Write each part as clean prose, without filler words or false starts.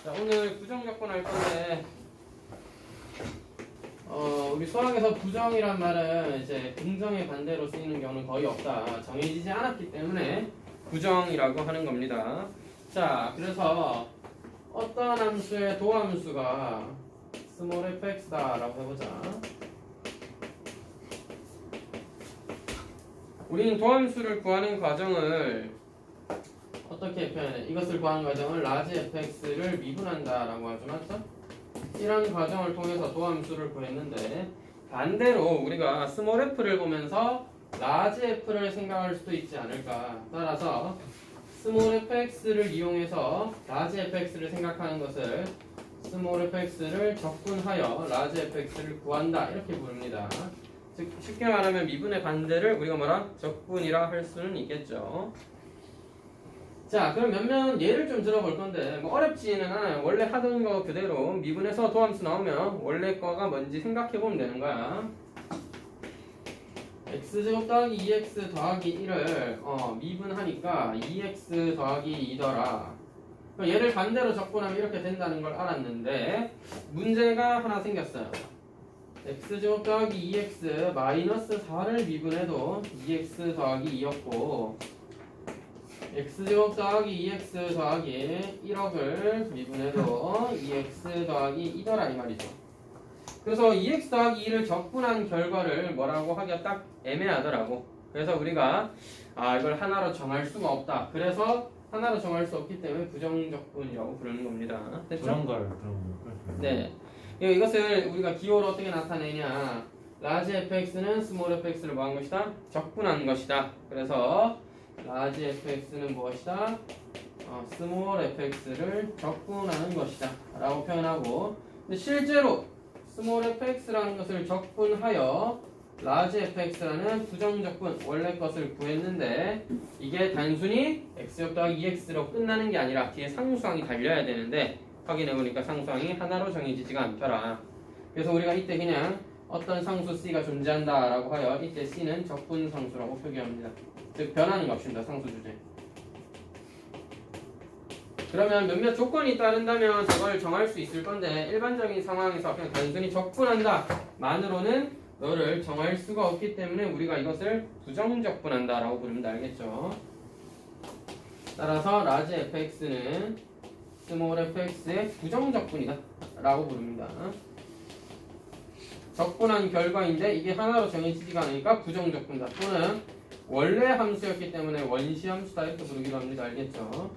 자, 오늘 부정조건 할 건데, 우리 수학에서 부정이란 말은 이제 긍정의 반대로 쓰이는 경우는 거의 없다. 정해지지 않았기 때문에 부정이라고 하는 겁니다. 자, 그래서 어떤 함수의 도함수가 스몰 fx다라고 해보자. 우리는 도함수를 구하는 과정을 어떻게 표현해? 이것을 구하는 과정을 라지 fx를 미분한다라고 하죠. 맞죠? 이런 과정을 통해서 도함수를 구했는데 반대로 우리가 스몰 f를 보면서 라지 f를 생각할 수도 있지 않을까. 따라서 스몰 fx를 이용해서 라지 fx를 생각하는 것을 스몰 fx를 적분하여 라지 fx를 구한다 이렇게 부릅니다. 즉 쉽게 말하면 미분의 반대를 우리가 뭐라? 적분이라 할 수는 있겠죠. 자, 그럼 몇몇 예를 좀 들어볼 건데 뭐 어렵지는 않아요. 원래 하던 거 그대로 미분에서 도함수 나오면 원래 거가 뭔지 생각해 보면 되는 거야. x제곱 더하기 2x 더하기 1을 미분하니까 2x 더하기 2더라. 얘를 반대로 적분하면 이렇게 된다는 걸 알았는데 문제가 하나 생겼어요. x제곱 더하기 2x 마이너스 4를 미분해도 2x 더하기 2였고 x제곱 더하기 2x 더하기 1억을 미분해도 2x 더하기 2더라 이 말이죠. 그래서 2x 더하기 2를 적분한 결과를 뭐라고 하기가 딱 애매하더라고. 그래서 우리가 이걸 하나로 정할 수가 없다. 그래서 하나로 정할 수 없기 때문에 부정적분이라고 부르는 겁니다. 됐죠? 그런 걸 그럼 네. 이것을 우리가 기호로 어떻게 나타내냐? 라지 fx는 스몰 fx를 뭐한 것이다? 적분한 것이다. 그래서 라지 fx는 무엇이다? 스몰 fx를 적분하는 것이다 라고 표현하고, 근데 실제로 스몰 fx라는 것을 적분하여 라지 fx라는 부정적분 원래 것을 구했는데 이게 단순히 x제곱 더하기 2x로 끝나는 게 아니라 뒤에 상수항이 달려야 되는데 확인해보니까 상수항이 하나로 정해지지가 않더라. 그래서 우리가 이때 그냥 어떤 상수 c가 존재한다 라고 하여 이때 c는 적분상수라고 표기합니다. 즉 변하는 게 없습니다. 상수 주제. 그러면 몇몇 조건이 따른다면 저걸 정할 수 있을 건데 일반적인 상황에서 그냥 단순히 적분한다 만으로는 너를 정할 수가 없기 때문에 우리가 이것을 부정적분한다 라고 부릅니다. 알겠죠? 따라서 라지 fx는 스몰 fx의 부정적분이다 라고 부릅니다. 적분한 결과인데 이게 하나로 정해지지가 않으니까 부정적분이다. 또는 원래 함수였기 때문에 원시 함수다 이렇게 부르기도 합니다. 알겠죠?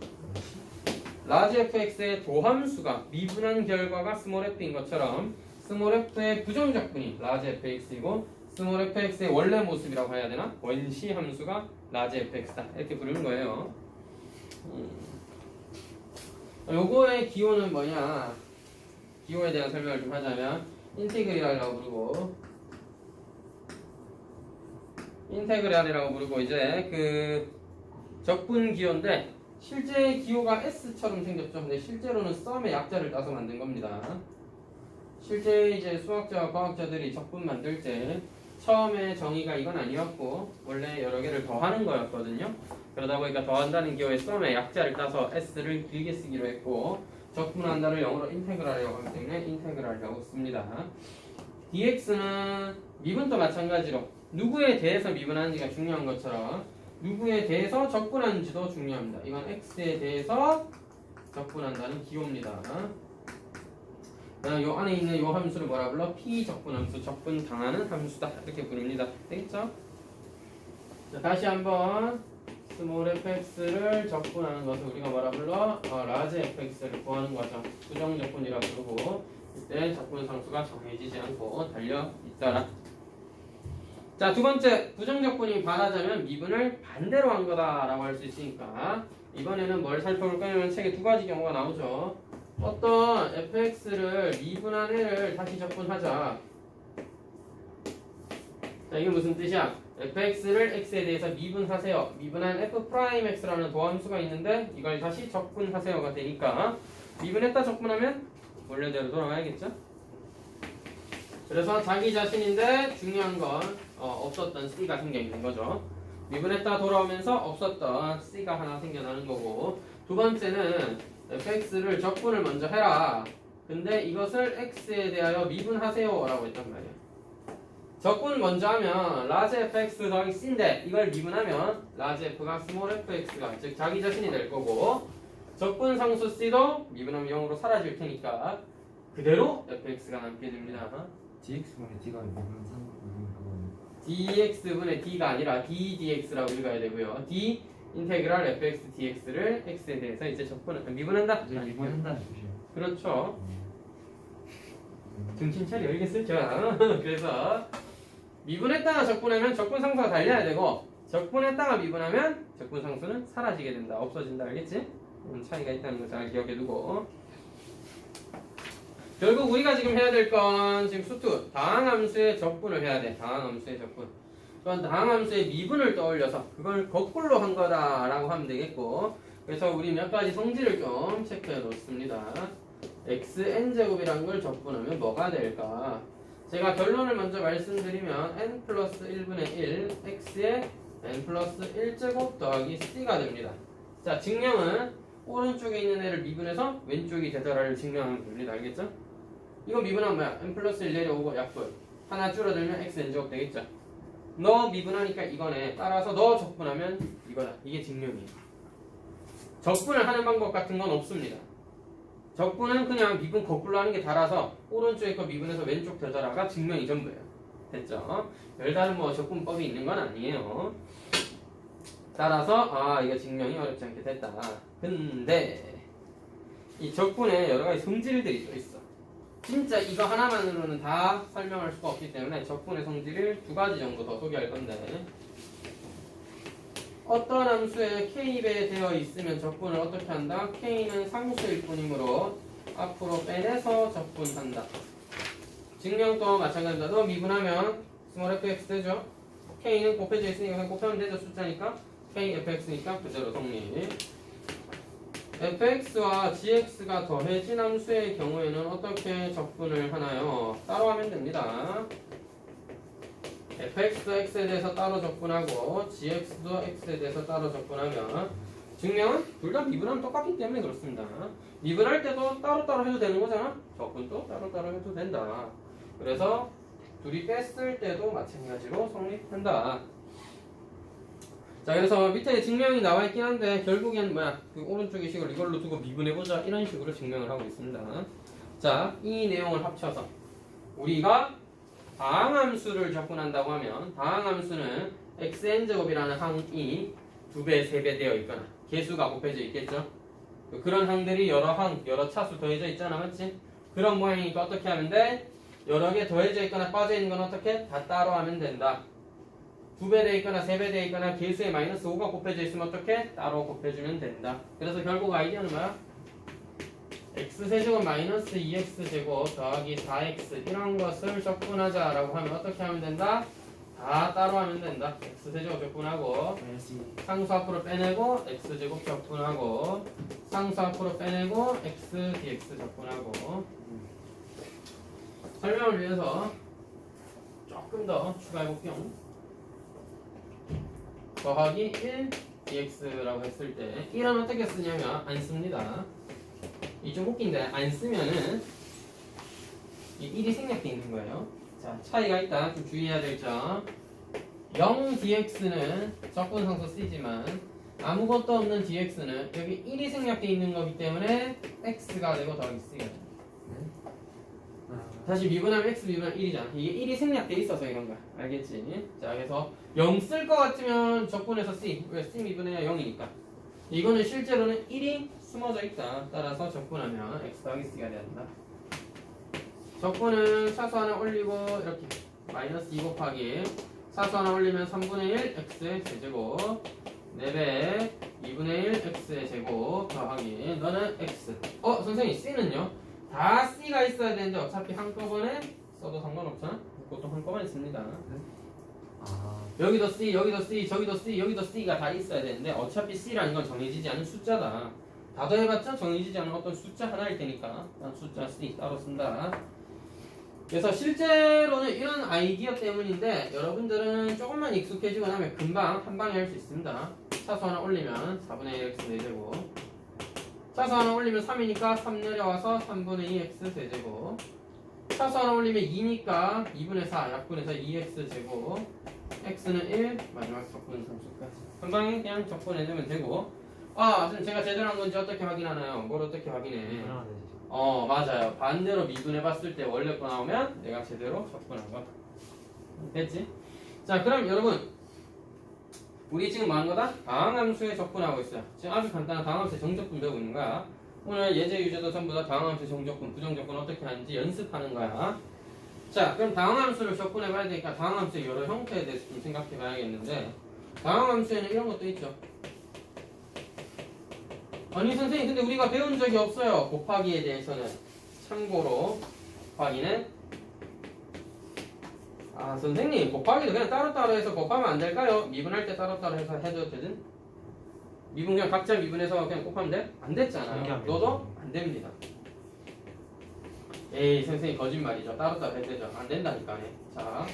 라지 fx의 도함수가 미분한 결과가 스몰 f인 것처럼 스몰 f의 부정적분이 라지 fx이고 스몰 fx의 원래 모습이라고 해야 되나? 원시 함수가 라지 fx다 이렇게 부르는 거예요. 요거의 기호는 뭐냐? 기호에 대한 설명을 좀 하자면 인테그랄이라고 부르고 인테그랄이라고 부르고 이제 그 적분 기호인데 실제 기호가 S처럼 생겼죠. 근데 실제로는 썸의 약자를 따서 만든 겁니다. 실제 이제 수학자와 과학자들이 적분 만들 때 처음에 정의가 이건 아니었고 원래 여러 개를 더하는 거였거든요. 그러다 보니까 더한다는 기호의 썸의 약자를 따서 S를 길게 쓰기로 했고 적분한다를 영어로 인테그랄이라고 하기 때문에 인테그랄이라고 씁니다. dx는 미분도 마찬가지로 누구에 대해서 미분하는지가 중요한 것처럼 누구에 대해서 적분하는지도 중요합니다. 이건 x에 대해서 적분한다는 기호입니다. 요 안에 있는 요 함수를 뭐라 불러? P적분함수, 적분당하는 함수다 이렇게 부릅니다. 되겠죠? 자, 다시 한번 스몰 fx를 적분하는 것을 우리가 뭐라 불러? 라지 fx를 구하는 과정, 부정적분이라고 부르고 이때 적분상수가 정해지지 않고 달려있더라. 자, 두 번째, 부정적분이 말하자면 미분을 반대로 한 거다라고 할 수 있으니까 이번에는 뭘 살펴볼 거냐면 책에 두 가지 경우가 나오죠. 어떤 fx를 미분한 애를 다시 적분하자. 자, 이게 무슨 뜻이야? fx를 x에 대해서 미분하세요. 미분한 f'x라는 도함수가 있는데 이걸 다시 적분하세요가 되니까 미분했다 적분하면 원래대로 돌아가야겠죠? 그래서 자기 자신인데 중요한 건 없었던 c가 생겨 있는 거죠. 미분했다 돌아오면서 없었던 c가 하나 생겨나는 거고, 두 번째는 fx를 적분을 먼저 해라. 근데 이것을 x에 대하여 미분하세요 라고 했단 말이야. 적분 먼저 하면 라지 fx 더하기 c인데 이걸 미분하면 라지 f가 스몰 fx가 즉 자기 자신이 될 거고, 적분 상수 c도 미분하면 0으로 사라질 테니까 그대로 fx가 남게 됩니다. dx분의 d가 미분 상분이라고 하니까 dx분의 d가 아니라 ddx라고 읽어야 되고요. d 인테그랄 fx dx를 x에 대해서 이제 미분한다. 이제 미분한다는 뜻이에요. 그렇죠. 정신 차려 알겠어요? 그래서 미분했다가 적분하면 적분 상수가 달려야 되고, 적분했다가 미분하면 적분 상수는 사라지게 된다. 없어진다. 알겠지? 차이가 있다는 거 잘 기억해 두고, 결국 우리가 지금 해야 될 건 지금 수투 다항함수의 적분을 해야 돼. 다항함수의 적분. 또한 다항함수의 미분을 떠올려서 그걸 거꾸로 한 거다라고 하면 되겠고, 그래서 우리 몇 가지 성질을 좀 체크해 놓습니다. xn제곱이라는 걸 적분하면 뭐가 될까? 제가 결론을 먼저 말씀드리면 n 플러스 1분의 1 x에 n 플러스 1제곱 더하기 c가 됩니다. 자, 증명은 오른쪽에 있는 애를 미분해서 왼쪽이 되더라를 증명하면 됩니다. 알겠죠? 이거 미분하면 뭐야? n 플러스 1 내려오고 약분 하나 줄어들면 xn제곱 되겠죠? 너 미분하니까 이거네. 따라서 너 적분하면 이거다. 이게 증명이에요. 적분을 하는 방법 같은 건 없습니다. 적분은 그냥 미분 거꾸로 하는 게 달아서 오른쪽에 거 미분해서 왼쪽 되더라가 증명이 전부예요. 됐죠? 별다른 뭐 적분법이 있는 건 아니에요. 따라서 이거 증명이 어렵지 않게 됐다. 근데 이 적분에 여러 가지 성질들이 또 있어. 진짜 이거 하나만으로는 다 설명할 수가 없기 때문에 적분의 성질을 두 가지 정도 더 소개할 건데, 어떤 함수에 k배 되어 있으면 적분을 어떻게 한다? k는 상수일 뿐이므로 앞으로 빼내서 적분한다. 증명도 마찬가지다. 너 미분하면 스몰 fx 되죠? k는 곱해져 있으니까 그냥 곱하면 되죠. 숫자니까 k fx니까 그대로 성립. fx와 gx가 더해진 함수의 경우에는 어떻게 적분을 하나요? 따로 하면 됩니다. fx도 x에 대해서 따로 적분하고 gx도 x에 대해서 따로 적분하면, 증명은 둘 다 미분하면 똑같기 때문에 그렇습니다. 미분할 때도 따로따로 해도 되는 거잖아. 적분도 따로따로 해도 된다. 그래서 둘이 뺐을 때도 마찬가지로 성립한다. 자, 그래서 밑에 증명이 나와 있긴 한데 결국엔 뭐야? 그 오른쪽의 식을 이걸로 두고 미분해보자, 이런 식으로 증명을 하고 있습니다. 자, 이 내용을 합쳐서 우리가 다항함수를 적분한다고 하면, 다항함수는 xn제곱이라는 항이 2배, 3배 되어 있거나 개수가 곱해져 있겠죠. 그런 항들이 여러 항, 여러 차수 더해져 있잖아. 맞지? 그런 모양이니까 어떻게 하면 돼? 여러 개 더해져 있거나 빠져 있는 건 어떻게? 다 따로 하면 된다. 2배 되어 있거나 3배 되어 있거나 개수에 마이너스 5가 곱해져 있으면 어떻게? 따로 곱해주면 된다. 그래서 결국 아이디어는 뭐야? x세제곱 마이너스 2x제곱 더하기 4x 이런 것을 적분하자 라고 하면 어떻게 하면 된다? 다 따로 하면 된다. x세제곱 적분하고 상수 앞으로 빼내고 x제곱 적분하고 상수 앞으로 빼내고 x dx 적분하고. 설명을 위해서 조금 더 추가해볼게요. 더하기 1 dx라고 했을 때 1은 어떻게 쓰냐면 안 씁니다. 이 좀 웃긴데 안 쓰면은 이 1이 생략되어 있는 거예요. 자, 차이가 있다. 좀 주의해야 될 점. 0 dx는 적분 상수 C지만 아무것도 없는 dx는 여기 1이 생략되어 있는 거기 때문에 x가 되고 더하기 C가 됩니다. 다시 미분하면 x 미분하면 1이잖아. 이게 1이 생략되어 있어서 이런 거야. 알겠지? 자, 그래서 0 쓸 것 같으면 적분해서 C. 왜? C 미분해야 0이니까. 이거는 실제로는 1이 숨어져 있다. 따라서 적분하면 x 더하기 c가 된다. 적분은 차수 하나 올리고 이렇게 마이너스 2 곱하기 차수 하나 올리면 3분의 1 x의 제곱 4배 2분의 1 x의 제곱 더하기 너는 x. 선생님 c는요? 다 c가 있어야 되는데 어차피 한꺼번에 써도 상관없잖아? 그것도 한꺼번에 씁니다. 여기도 C, 여기도 C, 저기도 C, 여기도 C가 다 있어야 되는데 어차피 C라는 건 정해지지 않은 숫자다. 다 더해봤자 정해지지 않은 어떤 숫자 하나일 테니까 난 숫자 C 따로 쓴다. 그래서 실제로는 이런 아이디어 때문인데 여러분들은 조금만 익숙해지고 나면 금방 한 방에 할 수 있습니다. 차수 하나 올리면 4분의 1 x 4제곱 차수 하나 올리면 3이니까 3 내려와서 3분의 2x 세제곱. 차수 하나 올리면 2니까 2분의 4 약분해서 2x 제곱. x는 1 마지막 적분 상수까지. 한 방에 그냥 적분해주면 되고. 아, 지금 제가 제대로 한 건지 어떻게 확인하나요? 뭘 어떻게 확인해? 맞아요. 반대로 미분해 봤을 때 원래 거 나오면 내가 제대로 적분한 거. 됐지? 자, 그럼 여러분 우리 지금 뭐 하는 거다? 다항함수에 적분하고 있어요. 지금 아주 간단한 다항함수의 정적분 배우고 있는 거야. 오늘 예제 유제도 전부 다 다항함수의 정적분, 부정적분 어떻게 하는지 연습하는 거야. 자, 그럼 다항함수를 적분해 봐야 되니까 다항함수의 여러 형태에 대해서 좀 생각해 봐야겠는데, 다항함수에는 이런 것도 있죠. 아니 선생님, 근데 우리가 배운 적이 없어요. 곱하기에 대해서는. 참고로 곱하기는 선생님, 곱하기도 그냥 따로따로 해서 곱하면 안 될까요? 미분할 때 따로따로 해서 해도 되든? 미분 그냥 각자 미분해서 그냥 곱하면 돼? 안 됐잖아요. 너도 안 됩니다. 에이, 선생님 거짓말이죠. 따로따로 해도 되죠. 안 된다니까. 자,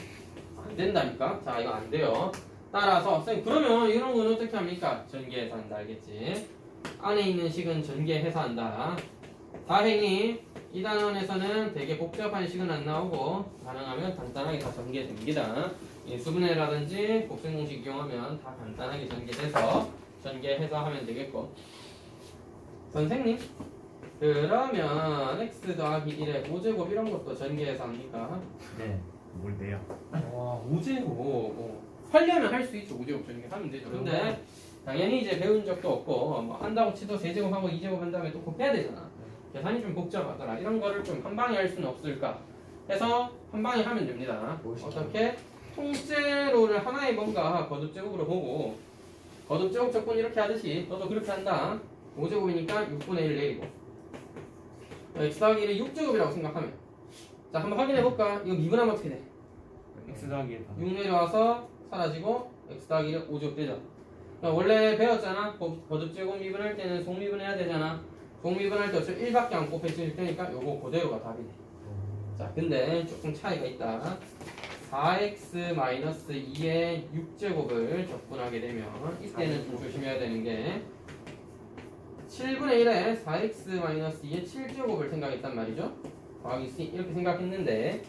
안 된다니까. 자, 이거 안 돼요. 따라서 선생님, 그러면 이런 건 어떻게 합니까? 전개해서 한다. 알겠지? 안에 있는 식은 전개해서 한다. 다행히 이 단원에서는 되게 복잡한 식은 안 나오고 가능하면 간단하게 다 전개됩니다. 수분해라든지 곱셈공식 이용하면 다 간단하게 전개돼서 전개해서 하면 되겠고. 선생님, 그러면 x 더하기 1의 5제곱 이런 것도 전개해서 합니까? 네. 뭘 내요? 와, 5제곱 하려면 할 수 있죠. 5제곱 전개하면 되죠. 근데 당연히 이제 배운 적도 없고 뭐 한다고 치도 3제곱하고 2제곱 한 다음에 또 곱해야 되잖아. 계산이 좀 복잡하더라. 이런 거를 좀 한 방에 할 수는 없을까 해서 한 방에 하면 됩니다. 어떻게? 통째로를 하나의 뭔가 거듭제곱으로 보고 거듭제곱 적분 이렇게 하듯이 너도 그렇게 한다. 5제곱이니까 6분의 1 내리고 x 더하기 1을 6제곱이라고 생각하면, 자 한번 확인해볼까? 이거 미분하면 어떻게 돼? x 더하기 6 내려와서 사라지고 x 더하기 1은 5제곱 되죠. 원래 배웠잖아. 거듭제곱 미분할 때는 속미분해야 되잖아. 속미분할 때 어차피 1밖에 안 곱해질 테니까 요거 그대로가 답이네. 자, 근데 조금 차이가 있다. 4x-2의 6제곱을 적분하게 되면 이때는 좀 조심해야 되는 게 7분의 1에 4x-2의 7제곱을 생각했단 말이죠. 더하기 C 이렇게 생각했는데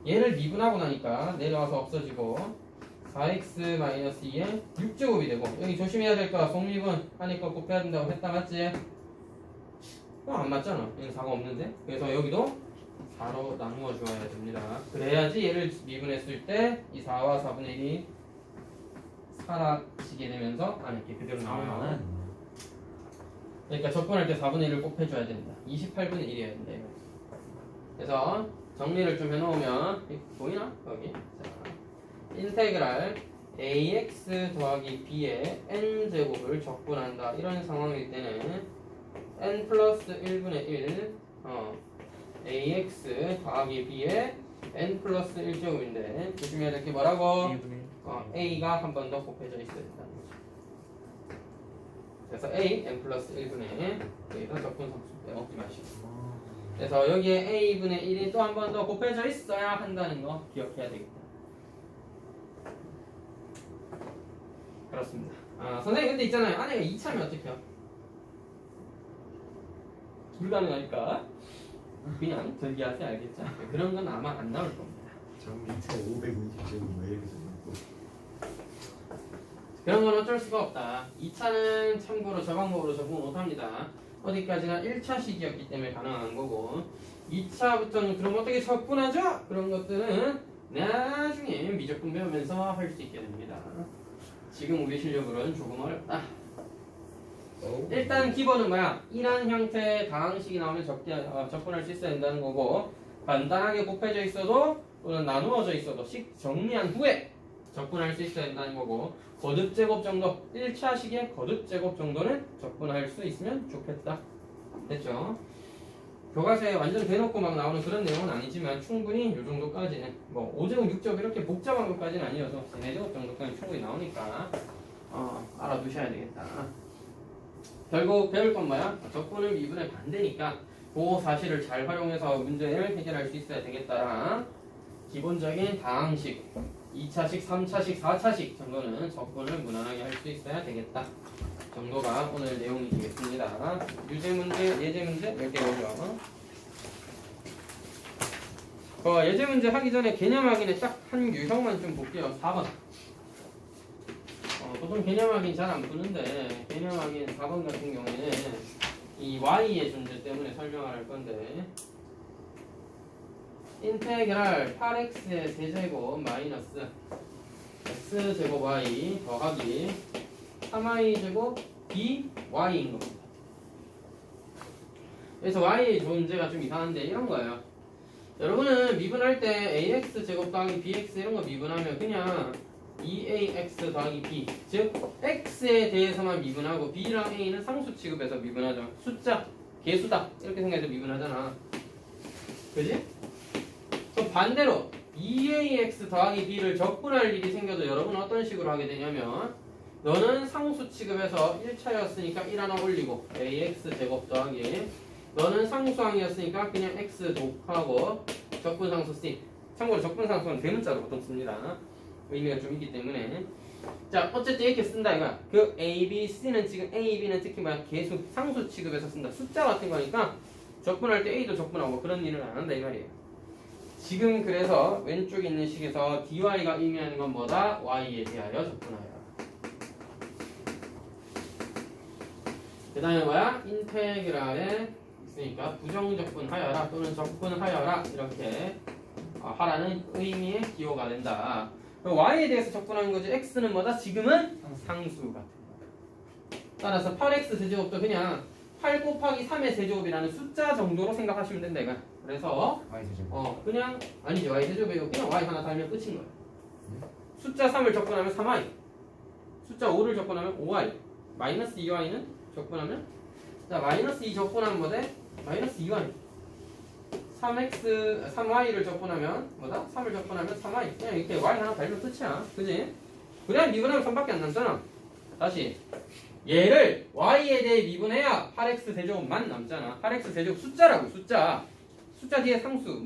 얘를 미분하고 나니까 내려와서 없어지고 4x-2의 6제곱이 되고, 여기 조심해야 될 거 속미분 하니까 곱해야 된다고 했다 맞지? 안 맞잖아. 얘는 4가 없는데. 그래서 여기도 4로 나누어 주어야 됩니다. 그래야지 얘를 미분했을 때 이 4와 4분의 1이 사라지게 되면서 이렇게 그대로 나와요. 그러니까 적분할 때 4분의 1을 꼭 해줘야 된다. 28분의 1이어야 된다. 이거. 그래서 정리를 좀 해놓으면 보이나? 여기. 자, 인테그랄 ax 더하기 b의 n제곱을 적분한다. 이런 상황일 때는 n 플러스 1분의 1 ax 더하기 b의 n 플러스 1제곱인데 조심해야 될 게 뭐라고? a가 한 번 더 곱해져 있어야 된다는 거죠. 그래서 a n 플러스 1분의 여기다 적분 상수 빼먹지 마시고, 그래서 여기에 a분의 1이 또 한 번 더 곱해져 있어야 한다는 거 기억해야 되겠다. 그렇습니다. 선생님 근데 있잖아요. 안에가 2차면 어떡해요? 불가능하니까 그냥 전개하세요. 알겠죠? 그런 건 아마 안 나올 겁니다. 정리체 550제곱 왜 이렇게 적는 그런 건 어쩔 수가 없다. 2차는 참고로 저 방법으로 적응 못합니다. 어디까지나 1차식이었기 때문에 가능한 거고, 2차부터는 그럼 어떻게 적분하죠? 그런 것들은 나중에 미적분 배우면서 할 수 있게 됩니다. 지금 우리 실력으로는 조금 어렵다. 일단 기본은 뭐야? 이런 형태의 다항식이 나오면 적분할 수 있어야 된다는 거고, 간단하게 곱해져 있어도 또는 나누어져 있어도 식 정리한 후에 적분할 수 있어야 된다는 거고, 거듭제곱 정도, 1차식의 거듭제곱 정도는 적분할 수 있으면 좋겠다. 됐죠? 교과서에 완전 대놓고 막 나오는 그런 내용은 아니지만 충분히 이 정도까지는, 뭐 5제곱, 6제곱 이렇게 복잡한 것까지는 아니어서 4제곱 정도까지 충분히 나오니까 알아두셔야 되겠다. 결국 배울 건 뭐야? 적분은 미분의 반대니까 그 사실을 잘 활용해서 문제를 해결할 수 있어야 되겠다. 기본적인 다항식 2차식, 3차식, 4차식 정도는 적분을 무난하게 할 수 있어야 되겠다. 정도가 오늘 내용이 되겠습니다. 유제 문제, 예제 문제 몇 개 오죠. 예제 문제 하기 전에 개념 확인에 딱 한 유형만 좀 볼게요. 4번. 보통 개념 확인 잘 안 푸는데 개념 확인 4번 같은 경우에는 이 y의 존재 때문에 설명을 할 건데 인테그랄 8x의 세제곱 마이너스 x제곱 y 더하기 3y제곱 by인 겁니다. 그래서 y의 존재가 좀 이상한데 이런 거예요. 여러분은 미분할 때 ax제곱 더하기 bx 이런 거 미분하면 그냥 2ax 더하기 b 즉 x에 대해서만 미분하고 b랑 a는 상수 취급해서 미분하죠. 숫자, 개수다 이렇게 생각해서 미분하잖아. 그지? 그럼 반대로 2ax 더하기 b를 적분할 일이 생겨도 여러분은 어떤 식으로 하게 되냐면 너는 상수 취급해서 1차였으니까 1 하나 올리고 ax 제곱 더하기 너는 상수항이었으니까 그냥 x 곱하고 적분상수 c. 참고로 적분상수는 대문자로 보통 씁니다. 의미가 좀 있기 때문에. 자, 어쨌든 이렇게 쓴다 이거야. 그 a, b, c는 지금 a, b는 특히 뭐야? 개수, 상수 취급해서 쓴다. 숫자 같은 거니까 적분할 때 a도 적분하고 그런 일을 안 한다 이 말이에요. 지금 그래서 왼쪽에 있는 식에서 dy가 의미하는 건 뭐다? y에 대하여 적분하여라. 그 다음에 뭐야? 인테그랄에 있으니까 부정적분하여라 또는 적분하여라 이렇게 하라는 의미의 기호가 된다. y에 대해서 적분하는 거지. x는 뭐다? 지금은 상수 같은 거야. 따라서 8x 세제곱도 그냥 8 곱하기 3의 세제곱이라는 숫자 정도로 생각하시면 된다 이거야. 그래서 그냥 아니지 y 세제곱이고 그냥 y 하나 달면 끝인 거야. 숫자 3을 적분하면 3y, 숫자 5를 적분하면 5y, 마이너스 2y는 적분하면 자 마이너스 2 적분하면 뭐돼? 마이너스 2y. 3y를 적분하면 뭐다? 3을 적분하면 3y. 그냥 이렇게 y 하나 달면 끝이야. 그지? 그냥 미분하면 3밖에 안 남잖아. 다시 얘를 y에 대해 미분해야 8x 세제곱만 남잖아. 8x 세제곱 숫자라고 숫자. 숫자 뒤에 상수,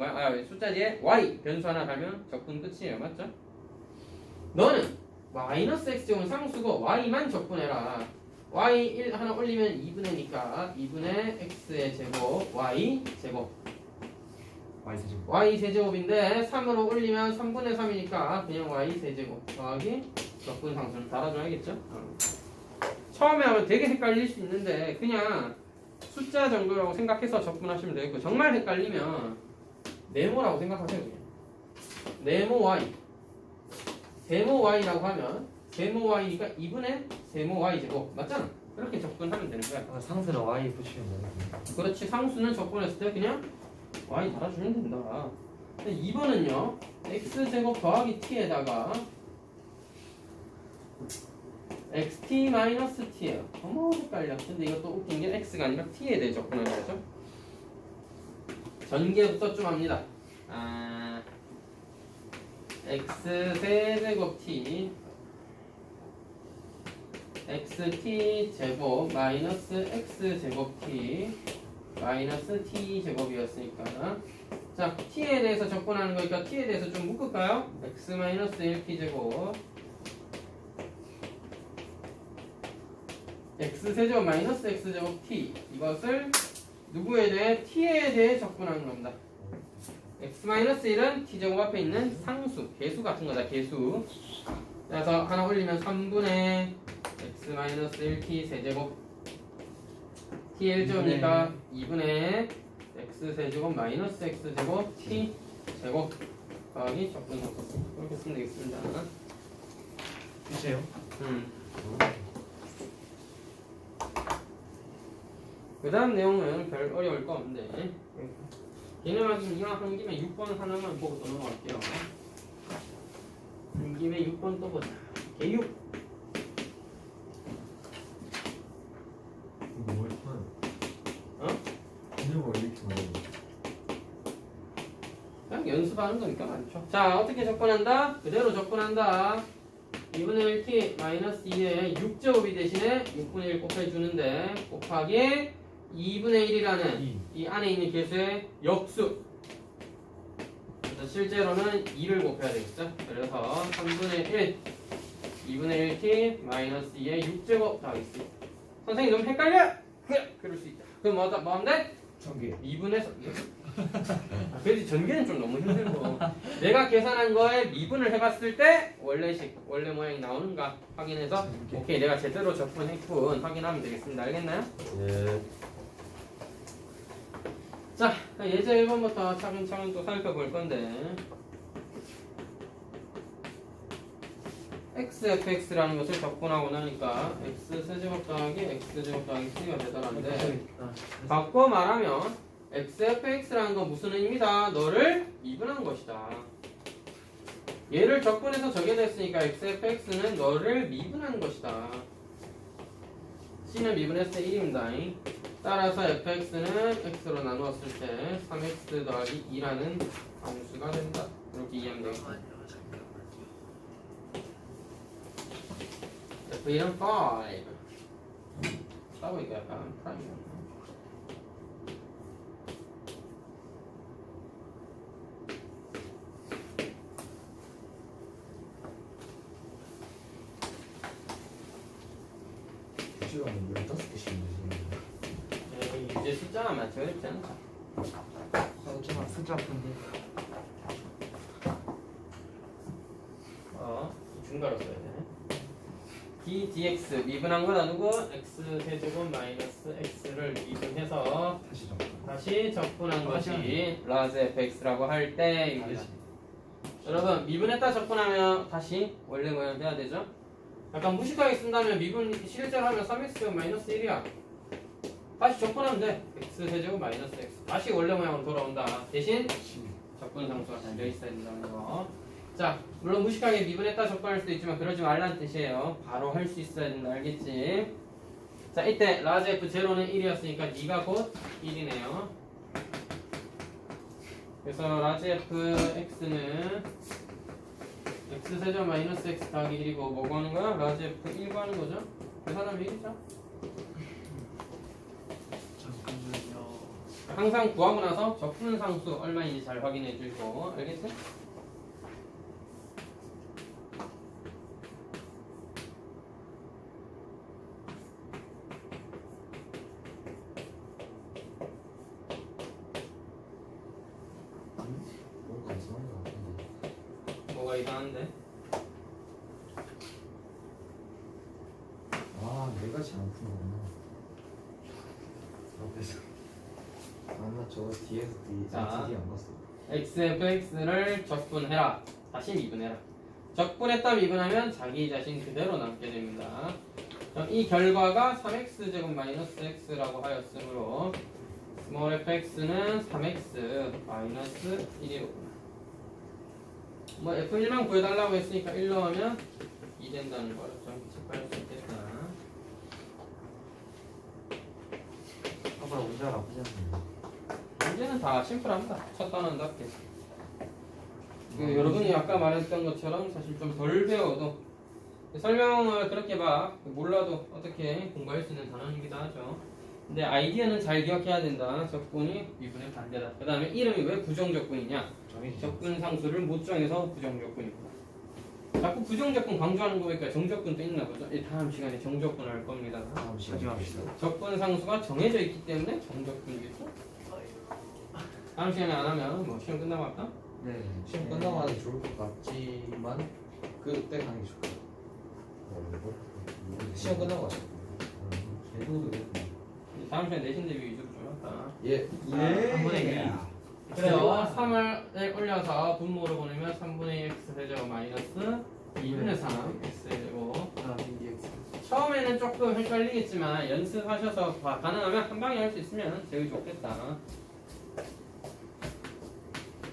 숫자 뒤에 y 변수 하나 달면 적분 끝이에요. 맞죠? 너는 마이너스 x제곱은 상수고 y만 적분해라. y 1 하나 올리면 2분의니까 2분의 x의 제곱 y 제곱 y 세제곱인데 3으로 올리면 3분의 3이니까 그냥 y 세제곱 더하기 적분 상수를 달아줘야겠죠? 처음에 하면 되게 헷갈릴 수 있는데 그냥 숫자 정도라고 생각해서 적분하시면 되겠고 정말 헷갈리면 네모라고 생각하세요. 그냥 네모 y 세모 y라고 하면 세모 y니까 2분의 세모 y 제곱 맞잖아? 그렇게 적분하면 되는 거야. 상수는 y 붙이면 되는 그렇지. 상수는 적분했을 때 그냥 y 달아주면 된다. 2번은요 x제곱 더하기 t에다가 xt-t예요. 어머 헷갈려. 근데 이것도 웃긴 게 x가 아니라 t에 대해 적분하는 거죠. 전개부터 좀 합니다. x세제곱 t xt 제곱 마이너스 x제곱 t 마이너스 t 제곱이었으니까 자 t에 대해서 적분하는 거니까 t에 대해서 좀 묶을까요? x 마이너스 1t 제곱 x 세제곱 마이너스 x 제곱 t 이것을 누구에 대해 t에 대해 적분하는 겁니다. x 마이너스 1은 t 제곱 앞에 있는 상수 개수 같은 거다. 개수. 그래서 하나 올리면 3분의 x 마이너스 1t 세제곱 t 1제곱이니까 2분의 x 세제곱 마이너스 x 제곱 t 제곱 더하기 적분 상수 이렇게 쓰면 되겠습니다. 끝이에요? 그 다음 내용은 별 어려울 거 없는데 개념하기 이왕 한 김에 6번 하나만 보고 또 넘어갈게요. 한 김에 6번 또 보자. 개육. 이거 뭘 쳐요? 어? 개념을 이렇게 말해요. 그냥 연습하는 거니까 많죠. 자 어떻게 접근한다? 그대로 접근한다. 2분의 1t 마이너스 2에 6제곱이 대신에 6분의 1 곱해주는데 곱하기 2분의 1이라는 이 안에 있는 개수의 역수. 그래서 실제로는 2를 곱해야 되겠죠. 그래서 3분의 1 2분의 1t 마이너스 2에 6제곱 더하겠습니다. 선생님 너무 헷갈려? 그럴 수 있다. 그럼 뭐 하면 돼? 전개. 미분해서 그래도 전개는 좀 너무 힘들고 내가 계산한 거에 미분을 해봤을 때 원래식 원래 모양이 나오는가 확인해서 오케이 내가 제대로 접근했군 확인하면 되겠습니다. 알겠나요? 예. 자 예제 1번부터 차근차근 또 살펴볼 건데 xfx라는 것을 접근하고 나니까 x 세제곱 더하기 x 제곱 더하기 c가 되더란데 바꿔 말하면 xfx라는 건 무슨 의미다? 너를 미분한 것이다. 얘를 적분해서 저게 됐으니까 xfx는 너를 미분한 것이다. c는 미분했을 때 1입니다. 따라서 fx는 x로 나누었을 때 3x 더하기 2라는 함수가 된다. 이렇게 이해하면 되겠습니다. F1은 5 따보니까 약간 프라임이었나? 시간은 15개씩 있는데. 유제 숫자가 많지 어렵지 않다. 숫자 숫자 아픈데. 중괄호 써야 되네. d dx 미분한 거 나누고 x 세제곱 마이너스 x를 미분해서 다시 적분한 것이 라즈 fx라고 할 때입니다. 여러분 미분했다 적분하면 다시 원래 모양 돼야 되죠? 약간 무식하게 쓴다면 미분 실제로 하면 3x 마이너스 1이야. 다시 적분하면 돼. x 세제곱 마이너스 x 다시 원래 모양으로 돌아온다. 대신 적분 상수가 달려 있어야 된다는 거. 자, 물론 무식하게 미분했다 적분할 수도 있지만 그러지 말라는 뜻이에요. 바로 할 수 있어야 된다. 알겠지? 자, 이때 라지 f 제로는 1이었으니까 네가 곧 1이네요. 그래서 라지 f x는 x 세제곱 마이너스 x 더하기 1이고 뭐 구하는 거야? 라지 f 1 구하는 거죠? 계산하면 1이죠? 잠깐만요. 항상 구하고 나서 적분 상수 얼마인지 잘 확인해 주고 알겠지? 뭔가 이상한 거 같은데. 뭐가 이상한데? 아, 내가 잘안 푼 거구나. 앞에서. 나 저거 뒤에서 자. 뒤에 안 봤어. xfx를 적분해라. 다시 미분해라. 적분했다 미분하면 자기 자신 그대로 남게 됩니다. 그럼 이 결과가 3x제곱 마이너스 x라고 하였으므로 스몰 fx는 3x 마이너스 1이로구나. 뭐 f1만 구해달라고 했으니까 1 넣으면 2 된다는 걸 좀 체크할 수 있겠다. 아빠 문제 나쁘지 않네. 문제는 다 심플합니다. 첫 단원답게. 여러분이 아까 말했던 것처럼 사실 좀 덜 배워도 설명을 그렇게 막 몰라도 어떻게 공부할 수 있는 단원이기도 하죠. 근데 아이디어는 잘 기억해야 된다. 적분이 미분의 반대다. 그 다음에 이름이 왜 부정적분이냐? 적분 상수를 못 정해서 부정적분이구나. 자꾸 부정적분 강조하는 거 보니까 정적분도 있나 보죠. 다음 시간에 정적분을 할 겁니다. 다음 시간에 합시다. 적분 상수가 정해져 있기 때문에 정적분이겠죠? 다음 시간에 안 하면 뭐 시험 끝나고 할까? 네. 시험 끝나고 하는 게 좋을 것 같지만 그때 가는 게 좋을 것 같아요. 시험 끝나고 가자. 해도 되겠네. 다음 시간에 내신 대비 위주로 좀 할까? 예. 한 번에 2. 그래요. 3을 올려서 분모로 보내면 3분의 x 세제곱 마이너스 2분의 3 x 제곱. 처음에는 조금 헷갈리겠지만 연습하셔서 가능하면 한 방에 할 수 있으면 제일 좋겠다.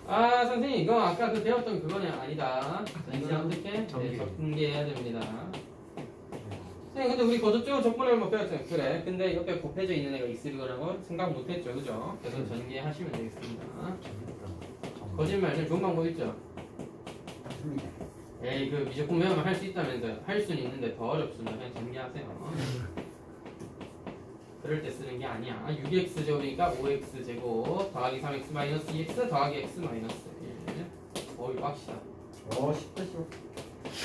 아 선생님 이거 아까 그 배웠던 그거는 아니다. 이건 어떻게? 네, 전개해야 됩니다. 선생님 근데 우리 거저쪽으로 적분을 못 배웠어요. 그래. 근데 옆에 곱해져 있는 애가 있을 거라고 생각 못했죠, 그죠? 그래서 전개하시면 되겠습니다. 거짓말 좀 좋은 방법 있죠? 에이 그 미적분 배우면 할 수 있다면서요. 할 수는 있는데 더 어렵습니다. 그냥 전개하세요. 그럴 때 쓰는 게 아니야. 6x 제곱이니까 5x 제곱 더하기 3x 마이너스 2x 더하기 x 마이너스 1. 어이 빡시다. 쉽다 쉬워.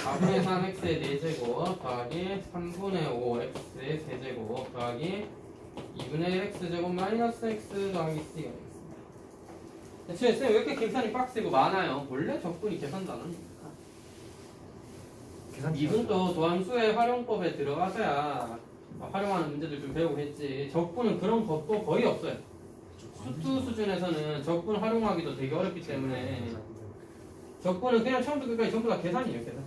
4분의 3x의 4제곱 더하기 3분의 5x의 세제곱 더하기 2분의 1x제곱 마이너스 x 더하기 c가 되겠습니다. 쌤 왜 이렇게 계산이 빡세고 많아요? 원래 적분이 계산 단어입니까? 이분도 도함수의 활용법에 들어가서야 활용하는 문제들 좀 배우겠지. 적분은 그런 법도 거의 없어요. 수투 수준에서는 적분 활용하기도 되게 어렵기 때문에 적분은 그냥 처음부터 끝까지 전부 다 계산이에요.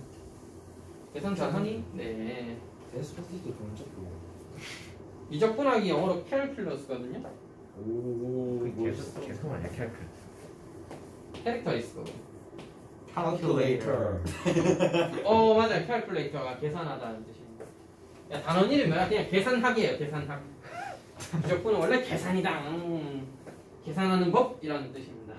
계산 자산이? 네. 데스파티도 좋은 적고. 이 적분하기 영어로 캘큘러스거든요. 오, 계속 아니야 캘클. 캐릭터리스트. calculator. 맞아요. 캘큘레이터가 계산하다는 뜻입니다. 야, 단원 이름이 뭐야? 그냥 계산하기예요. 계산하기. 이 적분은 원래 계산이다. 계산하는 법이라는 뜻입니다.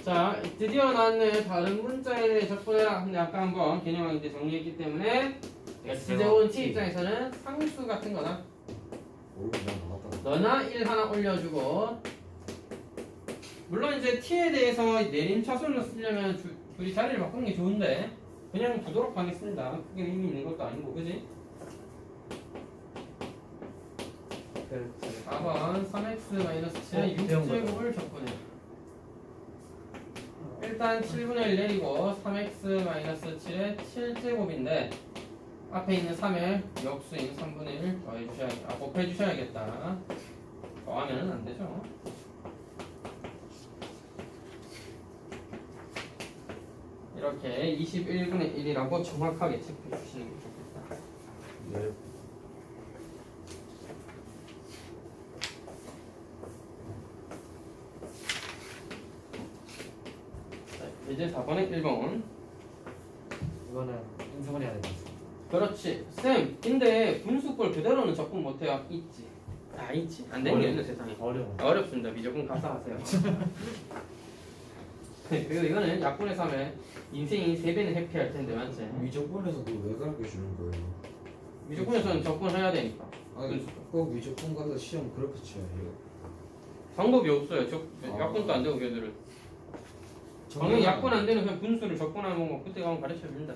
자, 드디어 나왔네. 다른 문자에 대해 적분해라. 근데 아까 한번 개념하기 때 정리했기 때문에 X제곱은 T 입장에서는 상수 같은 거나 너나 1 하나 올려주고, 물론 이제 T에 대해서 내림차순으로 쓰려면 둘이 자리를 바꾸는 게 좋은데 그냥 두도록 하겠습니다. 그게 의미 있는 것도 아니고, 그지? 4번 3x-7의 6제곱을 적분해요. 일단 7분의 1 내리고 3x-7의 7제곱인데 앞에 있는 3의 역수인 3분의 1 더해주셔야겠다. 곱해주셔야겠다. 더하면 안 되죠. 이렇게 21분의 1이라고 정확하게 체크해 주시는 게 좋겠다. 네. 자, 이제 4번의 1번. 이거는 인수분이 해야 돼. 그렇지. 쌤, 근데 분수꼴 그대로는 적분 못해요. 있지. 있지. 안 되는 게 있는 세상에. 어렵습니다. 미적분 감사하세요. 그리고 이거는 약분의 3에 인생이 3배는 해피할 텐데, 맞지? 위적분에서도 왜 그렇게 주는 거예요? 미적분에서는 적분해야 되니까. 아니, 꼭 위적분 가서 시험 그렇게 쳐야 해요. 방법이 없어요. 약분도 안 되고 걔들은. 당연히 약분 안 되는 그냥 분수를 적분하는 거 그때 가면 가르쳐 줍니다.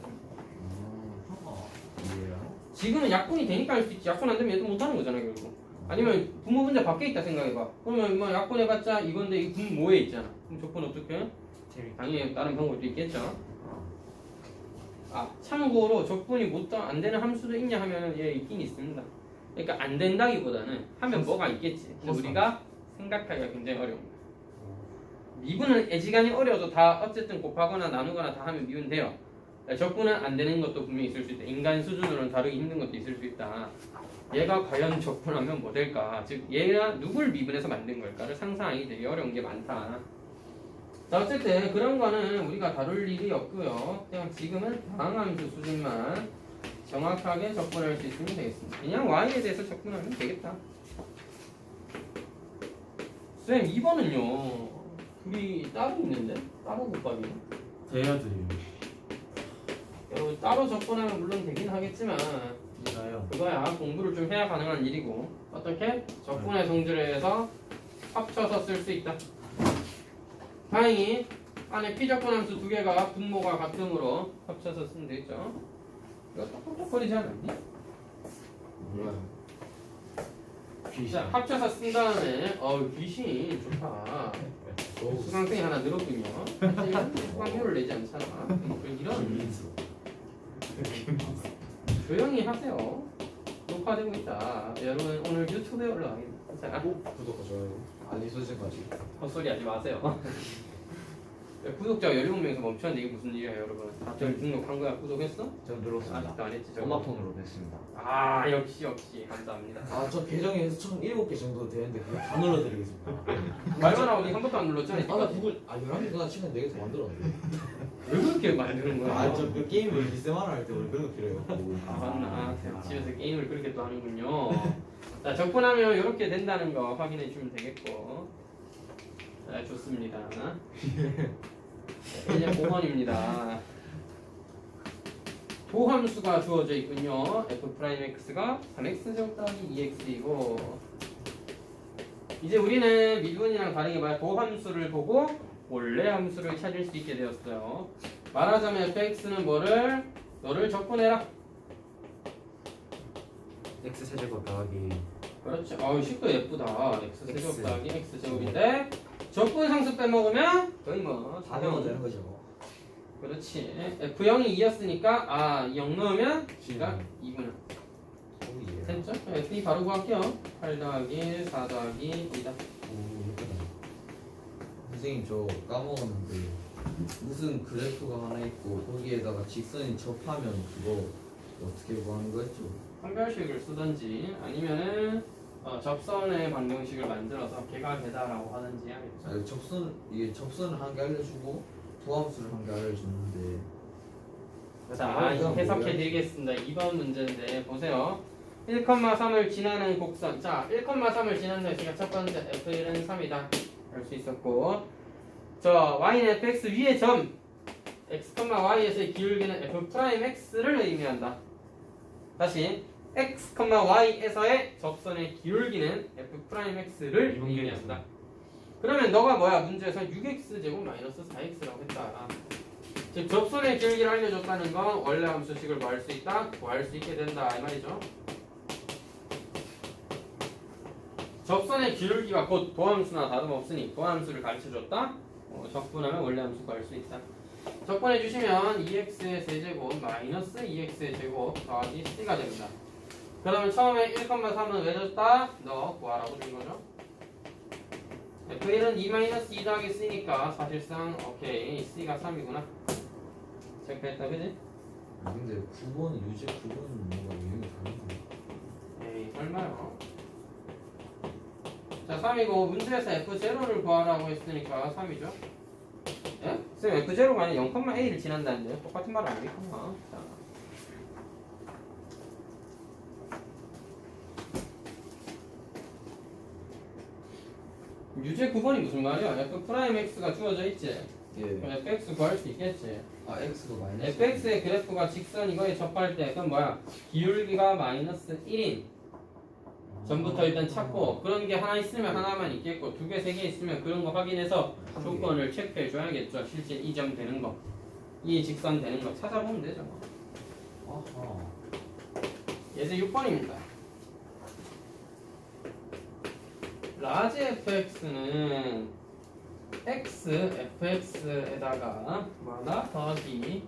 이해요? 지금은 약분이 되니까 할 수 있지. 약분 안 되면 얘도 못 하는 거잖아, 결국. 아니면 분모 분자 밖에 있다 생각해봐. 그러면 뭐 약분해봤자 이건데 이 분모에 있잖아. 그럼 적분 어떻게 해? 당연히 다른 방법도 있겠죠. 참고로 적분이 안 되는 함수도 있냐 하면은 얘 있긴 있습니다. 그러니까 안 된다기보다는 하면 뭐가 있겠지. 근데 우리가 생각하기가 굉장히 어려운. 미분은 애지간히 어려워도 다 어쨌든 곱하거나 나누거나 다 하면 미분 돼요. 적분은 안 되는 것도 분명히 있을 수 있다. 인간 수준으로는 다루기 힘든 것도 있을 수 있다. 얘가 과연 적분하면 뭐 될까? 즉 얘가 누굴 미분해서 만든 걸까를 상상하기 되게 어려운 게 많다. 자, 어쨌든 그런 거는 우리가 다룰 일이 없고요. 그냥 지금은 다항함수 수준만 정확하게 적분할 수 있으면 되겠습니다. 그냥 y에 대해서 적분하면 되겠다. 쌤, 2번은요. 둘이 따로 있는데? 따로 곱하기. 대여드림. 따로 적분하면 물론 되긴 하겠지만 이가요. 그거야 공부를 좀 해야 가능한 일이고, 어떻게? 적분의 성질을 해서 합쳐서 쓸 수 있다. 다행히 안에 피적분함수 두 개가 분모가 같음으로 합쳐서 쓰면 되겠죠. 이거 똑똑거리지 않았니? 몰라요. 자, 합쳐서 쓴 다음에 귀신 좋다. 수강생이 하나 늘었군요. 하지만 수강료를 내지 않잖아. 이런 조용히 하세요. 녹화되고 있다. 여러분 오늘 유튜브에 올라가겠습니다. 자, 구독과 좋아요. 알림 설정까지. 헛소리 하지 마세요. 구독자가 17명에서 멈췄는데 이게 무슨 일이야, 여러분? 다들 등록한 거야? 구독했어? 전 눌렀습니다. 아직도 안 했지, 저거. 엄마 폰으로 됐습니다. 역시 감사합니다. 저 계정에 총 7개 정도 되는데 그거 다 눌러드리겠습니다. 말만 하고 한 번도 안 눌렀잖아. 나 구글 11개가 최근에 4개 더 만들었는데. 왜 그렇게 만드는 거야? 저 그 게임을 리세마를 할 때 원래 그런 거 필요해요. 맞나? 집에서 게임을 그렇게 또 하는군요. 자, 적분하면 이렇게 된다는 거 확인해 주면 되겠고. 자, 좋습니다. 이제 5번입니다. 도함수가 주어져 있군요. f'x가 3x제곱 더하기 2x이고, 이제 우리는 미분이랑 다르게 도함수를 보고 원래 함수를 찾을 수 있게 되었어요. 말하자면 fx는 너를 적분해라. x 세제곱 더하기 그렇지. 아우 식도 예쁘다. x 세제곱 X. 더하기 x 제곱인데 적분 상수 빼먹으면 거의 뭐 4명은 되는 거죠. 그렇지. f0이 2였으니까 0 넣으면 g가 2구나. 오예. 됐죠? f2 바로 구할게요. 8 더하기 4 더하기 2다. 오 예쁘다. 선생님 저 까먹었는데 무슨 그래프가 하나 있고 거기에다가 직선이 접하면 그거 어떻게 구하는 거였죠? 한별식을 쓰든지 아니면은 접선의 방정식을 만들어서 걔가 걔다라고 하든지 하겠죠. 이게 접선을 한 개 알려주고 도함수를 한 개 알려주는데 자, 이건 해석해 뭐야? 드리겠습니다. 2번 문제인데 보세요. 1,3을 지나는 곡선. 자, 1,3을 지난다 했으니까 첫 번째 f1은 3이다. 알 수 있었고. y는 fx 위의 점 x, y에서의 기울기는 f'x를 의미한다. 다시 x, y에서의 접선의 기울기는 f'x를 의미한다. 그러면 너가 뭐야? 문제에서 6x 제곱 마이너스 4x라고 했다. 즉 접선의 기울기를 알려줬다는 건 원래 함수식을 구할 수 있다, 구할 수 있게 된다 이 말이죠. 접선의 기울기가 곧 도함수나 다름없으니 도함수를 가르쳐줬다. 적분하면 원래 함수 구할 수 있다. 적분해 주시면 2x의 세제곱 마이너스 2x의 제곱 더하기 c가 됩니다. 그러면 처음에 1,3은 왜 줬다? 너 구하라고 준 거죠. f1은 2-2 더하기 c니까 사실상 오케이 c가 3이구나. 체크했다 그지? 근데 9번 유제 9번은 뭔가 유형이 다른데. 에이 설마요. 자 3이고 문제에서 f0를 구하라고 했으니까 3이죠. 예? 쌤 f0가 아니라 0,a를 지난다는데요. 똑같은 말 아니겠구나. 자. 유제 9번이 무슨 말이야? f'x가 주어져 있지? 예. 그럼 fx 구할 수 있겠지? x가 마이너스. fx의 그래프가 직선 이거에 접할 때 그럼 뭐야? 기울기가 마이너스 1인 전부터 일단 찾고 그런 게 하나 있으면 하나만 있겠고 두 개, 세 개 있으면 그런 거 확인해서 조건을 체크해 줘야겠죠. 실제 이 점 되는 거, 이 직선 되는 거 찾아보면 되죠. 아하. 예제 6번입니다. 라지 fx는 x fx에다가 뭐다 더하기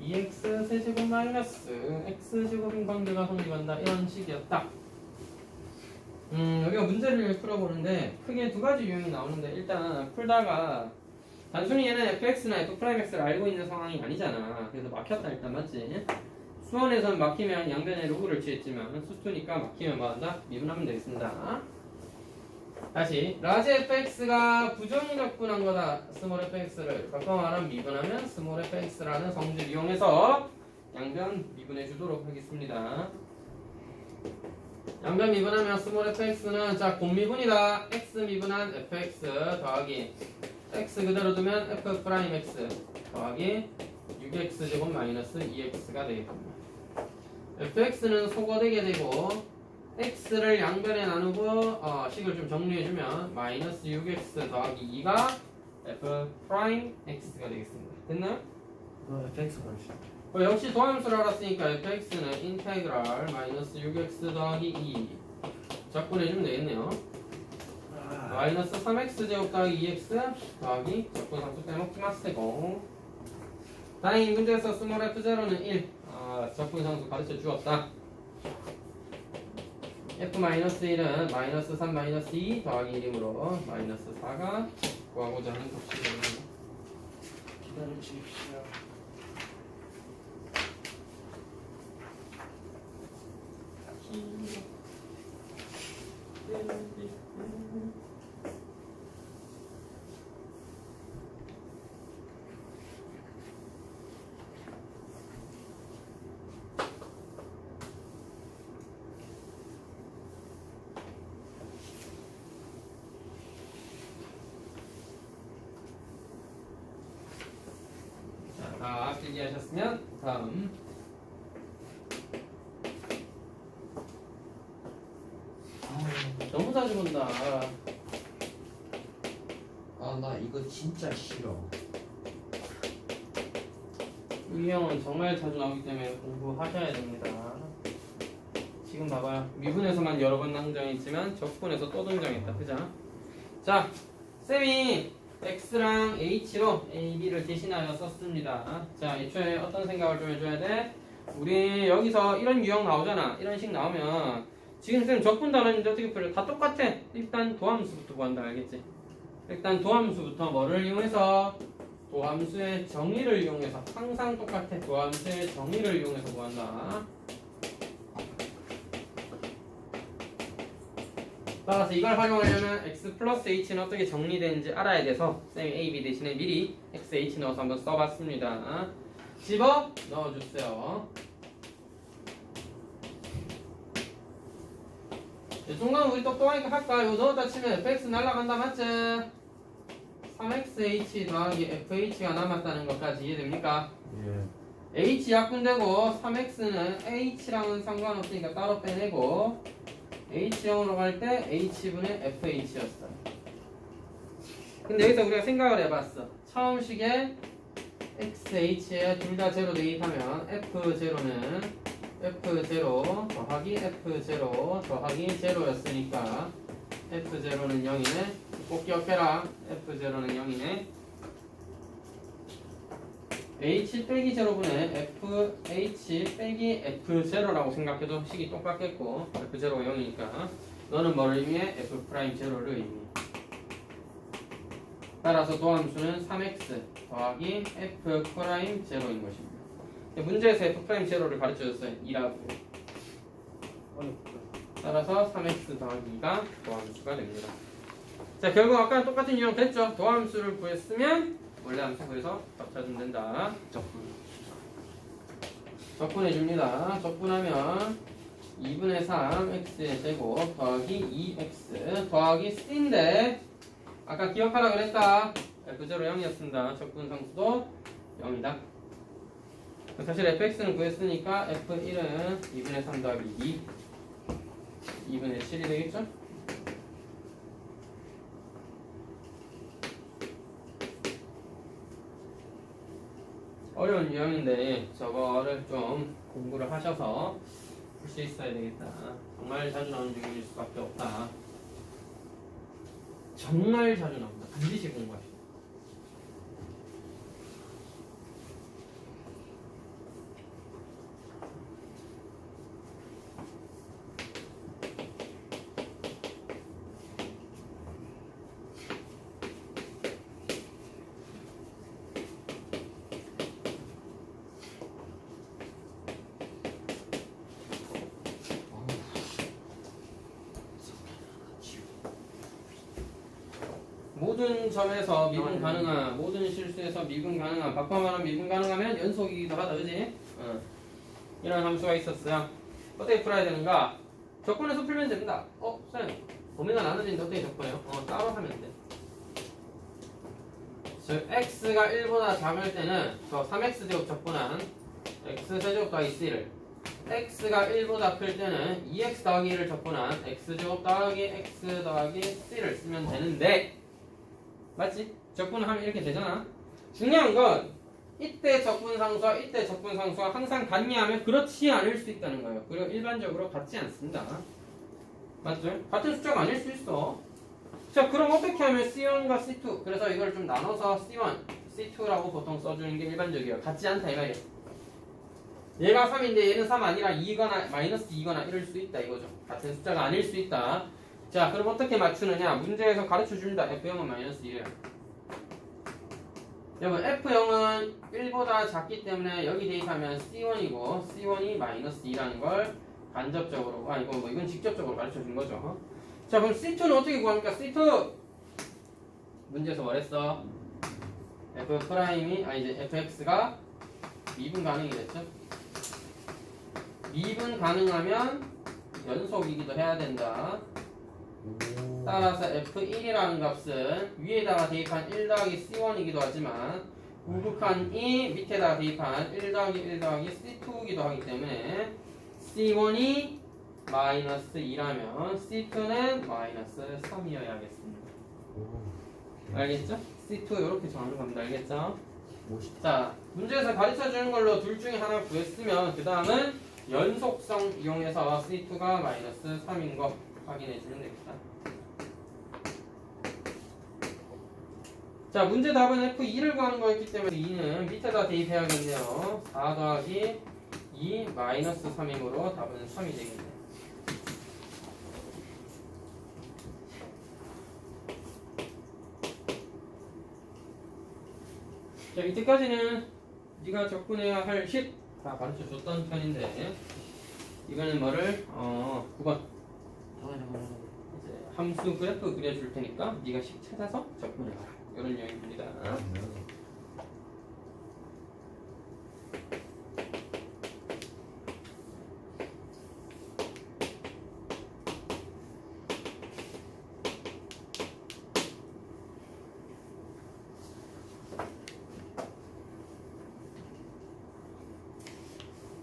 2x 세제곱 마이너스 x제곱인 관계가 성립한다 이런 식이었다. 여기가 문제를 풀어보는데 크게 두 가지 유형이 나오는데 일단 풀다가 단순히 얘는 fx나 f'x를 알고 있는 상황이 아니잖아. 그래서 막혔다 일단 맞지? 수원에서는 막히면 양변에 로그를 취했지만 수투니까 막히면 뭐한다? 미분하면 되겠습니다. 다시 라지 fx가 부정이 적분한 거다. 스몰 fx를 바꿔 말하면 미분하면 스몰 fx라는 성질을 이용해서 양변 미분해 주도록 하겠습니다. 양변 미분하면 스몰 fx는 자 곱미분이다. x 미분한 fx 더하기 x 그대로 두면 f'x 더하기 6x 제곱 마이너스 2x가 되겠습니다. fx는 소거되게 되고 x를 양변에 나누고 식을 좀 정리해주면 마이너스 6x 더하기 2가 f'x가 되겠습니다. 됐나요? fx 벌써 역시 도함수를 알았으니까 fx는 인테그랄 마이너스 6x 더하기 2 적분해주면 되겠네요. 마이너스 3x 제곱 더하기 2x 더하기 적분상수 빼먹지 마세요. 다행히 문제에서 스몰 f0는 1 적분상수 가르쳐 주었다. f-1은 마이너스 3 마이너스 2 더하기 1이므로 마이너스 4가 구하고자 하는 값이거든요. 기다려주십시오. 자, 앞뒤기 하셨으면 다음 너무 자주 본다. 아 나 이거 진짜 싫어. 이 유형은 정말 자주 나오기 때문에 공부하셔야 됩니다. 지금 봐봐요. 미분에서만 여러 번 등장했지만 적분에서 또 등장했다. 그죠? 자, 쌤이 x랑 h로 a, b를 대신하여 썼습니다. 자, 애초에 어떤 생각을 좀 해줘야 돼? 우리 여기서 이런 유형 나오잖아. 이런 식 나오면 지금 쌤 적분 단원인데 어떻게 풀려? 다 똑같아. 일단 도함수부터 구한다. 알겠지? 일단 도함수부터 뭐를 이용해서? 도함수의 정의를 이용해서. 항상 똑같아. 도함수의 정의를 이용해서 구한다. 따라서 이걸 활용하려면 x 플러스 h는 어떻게 정리되는지 알아야 돼서 쌤이 a, b 대신에 미리 x, h 넣어서 한번 써봤습니다. 집어 넣어주세요. 중간은 우리 똑똑하니까 할까? 이거 넣었다 치면 fx 날라간다 맞지? 3xh 더하기 fh가 남았다는 것까지 이해됩니까? 예. h 약분되고 3x는 h랑은 상관없으니까 따로 빼내고 h형으로 갈 때 h분의 fh였어요. 근데 여기서 우리가 생각을 해봤어. 처음 식에 x, h에 둘 다 제로 대입하면 f0는 f0 더하기 f0 더하기 제로였으니까 f0는 0이네. 꼭 기억해라. f0는 0이네. h 빼기 제로분의 fh 빼기 f0라고 생각해도 식이 똑같겠고 f0가 0이니까 너는 뭐를 의미해? f'0를 의미해. 따라서 도함수는 3x 더하기 f'0인 것입니다. 문제에서 f'0를 가르쳐줬어요. 2라고. 따라서 3x 더하기 2가 도함수가 됩니다. 자, 결국 아까랑 똑같은 유형 됐죠? 도함수를 구했으면 원래 함수 구해서 값찾으면 된다. 적분해줍니다. 적분하면 2분의 3 x의 제곱 더하기 2x 더하기 c인데 아까 기억하라 그랬다. f0 0이었습니다. 적분 상수도 0이다. 사실 fx는 구했으니까 f1은 2분의 3 더하기 2 2분의 7이 되겠죠? 어려운 유형인데 저거를 좀 공부를 하셔서 풀 수 있어야 되겠다. 정말 자주 나오는 유형일 수밖에 없다. 정말 자주 나온다. 반드시 공부하시오. 모든 점에서 미분 가능한, 모든 실수에서 미분 가능한, 바꿔 말하면 미분 가능하면 연속이기도 하다, 그지? 이런 함수가 있었어요. 어떻게 풀어야 되는가? 적분해서 풀면 됩니다. 쌤, 범위가 나눠지는데 어떻게 적분해요? 따로 하면 돼. 즉, x가 1보다 작을 때는 저 3x제곱 적분한 x세제곱 더하기 c를, x가 1보다 클 때는 2x 더하기 1을 적분한 x제곱 더하기 x 더하기 c를 쓰면 되는데, 맞지? 적분을 하면 이렇게 되잖아. 중요한 건 이때 적분상수와 이때 적분상수가 항상 같냐 하면 그렇지 않을 수 있다는 거예요. 그리고 일반적으로 같지 않습니다. 맞죠? 같은 숫자가 아닐 수 있어. 자, 그럼 어떻게 하면 C1과 C2, 그래서 이걸 좀 나눠서 C1, C2라고 보통 써주는 게 일반적이에요. 같지 않다 이 말이에요. 얘가 3인데 얘는 3 아니라 2거나 마이너스 2거나 이럴 수 있다 이거죠. 같은 숫자가 아닐 수 있다. 자, 그럼 어떻게 맞추느냐? 문제에서 가르쳐줍니다. F0은 마이너스 1이에요. 여러분, F0은 1보다 작기 때문에 여기 대입하면 C1이고 C1이 마이너스 2라는 걸 간접적으로, 이건 직접적으로 가르쳐준 거죠. 자, 그럼 C2는 어떻게 구합니까? C2! 문제에서 뭐랬어? 이제 fx가 미분 가능이 됐죠? 미분 가능하면 연속이기도 해야 된다. 따라서 f1이라는 값은 위에다가 대입한 1 더하기 c1이기도 하지만 우극한 2 밑에다가 대입한 1 더하기 1 더하기 c2이기도 하기 때문에 c1이 마이너스 2라면 c2는 마이너스 3이어야겠습니다. 알겠죠? C2 이렇게 정하는 겁니다. 알겠죠? 멋있다. 자, 문제에서 가르쳐 주는 걸로 둘 중에 하나 구했으면 그 다음은 연속성 이용해서 C2가 마이너스 3인 거 확인해 주면 되겠다. 자, 문제 답은 F2를 구하는 거였기 때문에 2는 밑에다 대입해야겠네요. 4 더하기 2 마이너스 3이므로 답은 3이 되겠네요. 자, 이때까지는 네가 접근해야 할 식 다 가르쳐 줬던 편인데 이거는 뭐를 9번 이제 함수 그래프 그려줄 테니까 네가 식 찾아서 접근해봐라 이런 내용입니다.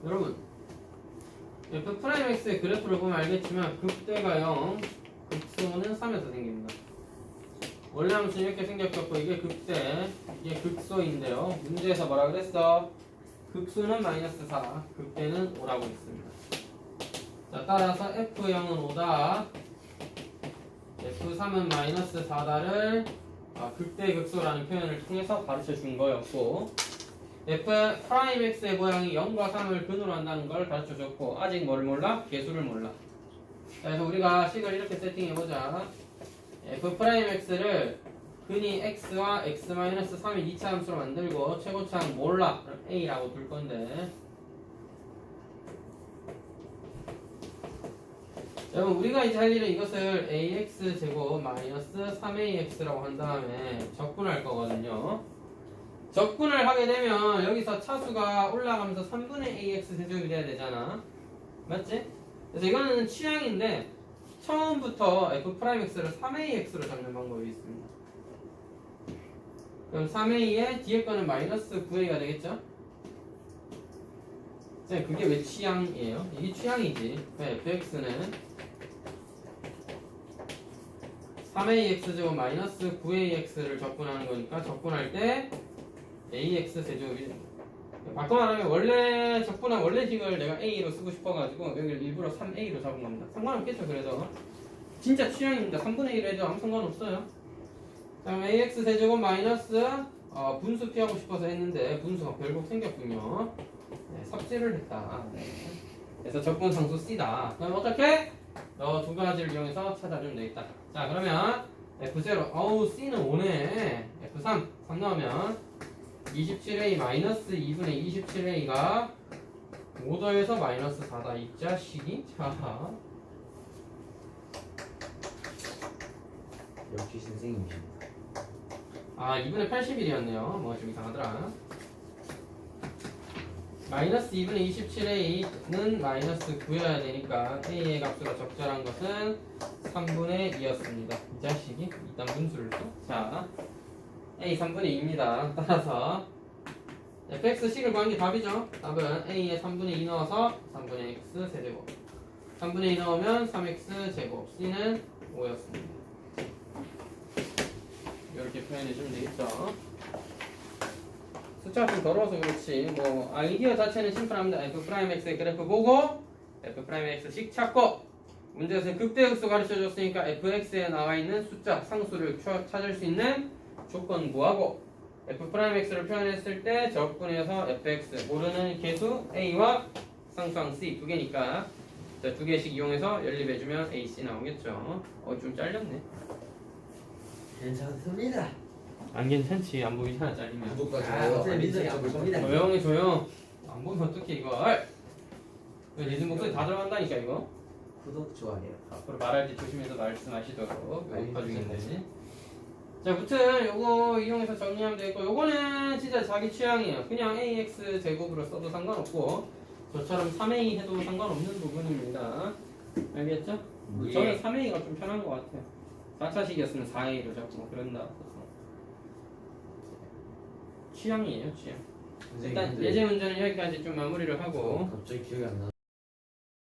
여러분 F'X의 그래프를 보면 알겠지만 극대가 0, 극소는 3에서 생깁니다. 원래 함수는 이렇게 생겼고 이게 극대, 이게 극소인데요. 문제에서 뭐라 그랬어? 극소는 마이너스 4, 극대는 5라고 했습니다. 자, 따라서 F0은 5다, F3은 마이너스 4다를 극대 극소라는 표현을 통해서 가르쳐 준 거였고 F'X의 모양이 0과 3을 근으로 한다는 걸 가르쳐 줬고 아직 뭘 몰라? 개수를 몰라. 자, 그래서 우리가 식을 이렇게 세팅해보자. F'X를 근이 X와 X-3의 2차 함수로 만들고 최고차항 몰라. 그럼 A라고 둘 건데 여러분 우리가 이제 할 일은 이것을 AX제곱 마이너스 3AX라고 한 다음에 적분할 거거든요. 적분을 하게 되면 여기서 차수가 올라가면서 3분의 AX 세제곱이 돼야 되잖아. 맞지? 그래서 이거는 취향인데 처음부터 F'X를 3AX로 잡는 방법이 있습니다. 그럼 3A에 뒤에 거는 마이너스 9A가 되겠죠? 그게 왜 취향이에요? 이게 취향이지. Fx는 3AX제곱 마이너스 9AX를 적분하는 거니까 적분할 때 AX 세제곱이 됩니다. 바꿔 말하면 원래 적분한 원래 식을 내가 A로 쓰고 싶어가지고 여기를 일부러 3A로 잡은 겁니다. 상관없겠죠. 그래서 진짜 취향입니다. 3분의 1 해도 아무 상관없어요. 그럼 AX 세제곱 마이너스 분수 피하고 싶어서 했는데 분수가 결국 생겼군요. 네, 삽질을 했다. 네. 그래서 적분 상수 C다. 그럼 어떻게? 두 가지를 이용해서 찾아주면 되겠다. 자, 그러면 F0 어우 C는 5네. F3 3 넣으면 27A 마이너스 2분의 27A가 5더해서 마이너스 4다. 이 자식이? 자, 역시 선생님이십니다. 2분의 81이었네요. 뭐가 좀 이상하더라. 마이너스 2분의 27A는 마이너스 9여야 되니까 A의 값으로 적절한 것은 3분의 2였습니다. 이 자식이 일단 분수를 써. 자, A 3분의 2입니다. 따라서 fx식을 구한 게 답이죠. 답은 A에 3분의 2 넣어서 3분의 x 세제곱 3분의 2 넣으면 3x 제곱 C는 5였습니다. 이렇게 표현해주면 되겠죠. 숫자가 좀 더러워서 그렇지 뭐 아이디어 자체는 심플합니다. F'X의 그래프 보고 F'X식 찾고 문제에서 극대극소 가르쳐줬으니까 Fx에 나와있는 숫자 상수를 찾을 수 있는 조건 구하고 F'X를 표현했을 때 적분해서 Fx 모르는 개수 A와 상수항 C 두 개니까 두 개씩 이용해서 연립해주면 AC 나오겠죠. 좀 잘렸네. 괜찮습니다. 안 괜찮지. 안 보이잖아 잘리면. 구독과 아, 좋아요 어차피 알림 민석이 설정 안 봅니다. 조용히 조용. 안 보면 어떡해 이걸. 리듬 목소리 다 들어간다니까 이거. 구독 좋아요. 앞으로 말할 때 조심해서 말씀하시도록 알겠습니다. 녹화 중인데. 자, 무튼 요거 이용해서 정리하면 되겠고 요거는 진짜 자기 취향이에요. 그냥 AX 제곱으로 써도 상관없고 저처럼 3A 해도 상관없는 부분입니다. 알겠죠? 예. 저는 3A가 좀 편한 것 같아요. 4차식이었으면 4A로 잡고 그런다. 취향이에요, 취향. 일단 예제 문제는 여기까지 좀 마무리를 하고 갑자기 기억이 안 나.